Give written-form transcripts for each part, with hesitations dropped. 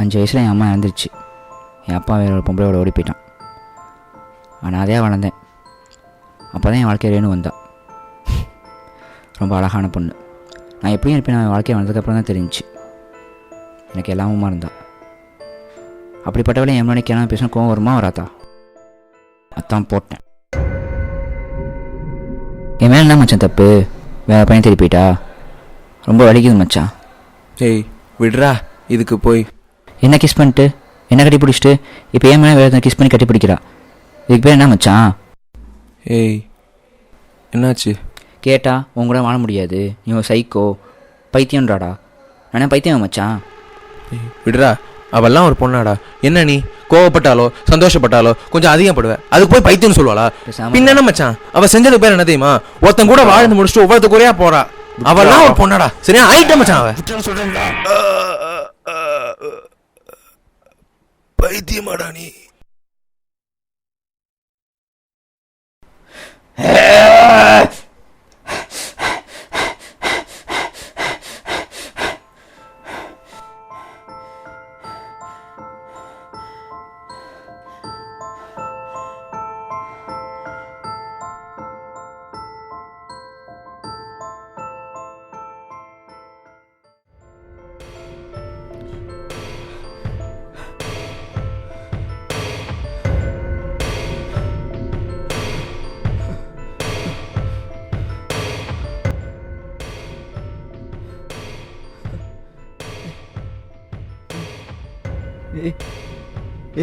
5 வயசில் என் அம்மா இறந்துருச்சு. என் அப்பா வேறு ஒரு பொம்பளையோட ஓடி போயிட்டான். அனாதையாக வளர்ந்தேன். அப்போ தான் என் வாழ்க்கையில் ரேணு வந்தா. ரொம்ப அழகான பொண்ணு. நான் எப்படியும் இருப்பேன் நான் வாழ்க்கையை வந்ததுக்கப்புறம் தான் தெரிஞ்சிச்சு. எனக்கு எல்லாமுமா இருந்தா. அப்படிப்பட்டவளை என் மணிக்கு என்ன பேசணும் கோவம் வருமா வராதா? அதான் போட்டேன். என் மேலே என்ன மச்சான் தப்பு? வேறு பையன் திருப்பிட்டா ரொம்ப வலிக்குது மச்சான். ஏய் விடுறா, இதுக்கு போய் என்ன கிஸ் பண்ணிட்டு என்ன கட்டி பிடிச்சிட்டு இப்போ ஏன் மேலே வேறு கிஸ் பண்ணி கட்டி பிடிக்கிறா? இதுக்கு பேர் என்ன மச்சான்? ஏய் என்னாச்சு? கேட்டா உங்க கூட வாழ முடியாது, நீ ஒரு சைக்கோ பைத்தியம்ன்றாடா. நானே பைத்தியம் மச்சான். விடுறா, அவெல்லாம் ஒரு பொண்ணாடா. என்ன நீ கோவப்பட்டாலோ சந்தோஷப்பட்டாலோ கொஞ்சம் அதிகப்படுவ, அதுக்கு போய் பைத்தியம்னு சொல்லுவாளா? பின்ன மச்சான், அவ செஞ்சது பேர் என்ன தெரியுமா? ஒருத்தன் கூட வாழ்ந்து முடிச்சுட்டு ஒவ்வொருத்த குறையா போறா. அவெல்லாம் ஒரு பொண்ணாடா. சரியா ஆயிட்ட மச்சான். அவ சொல்றேன்டா பைத்தியமாடா நீ.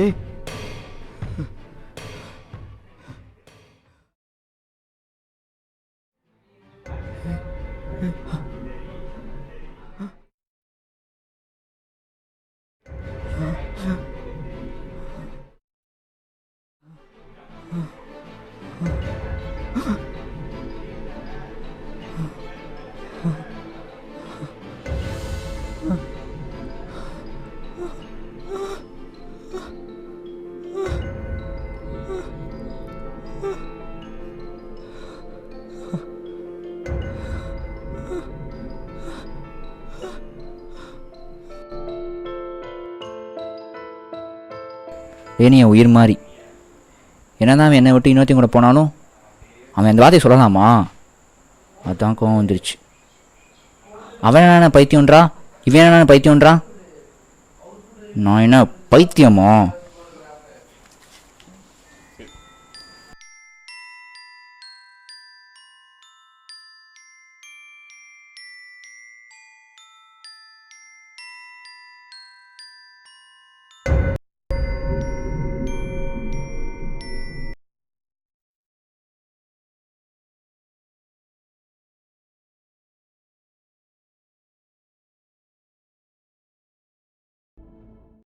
ஏய் ரேணு என் உயிர் மாதிரி. என்னதான் அவன் என்னை விட்டு இன்னொருத்தையும் கூட போனாலும் அவன் அந்த வார்த்தையை சொல்லலாமா? அதுதான் கோவம் வந்துருச்சு. அவன் என்ன பைத்தியம்ன்றா, இவன் என்ன பைத்தியம்ன்றா? நான் என்ன பைத்தியமா?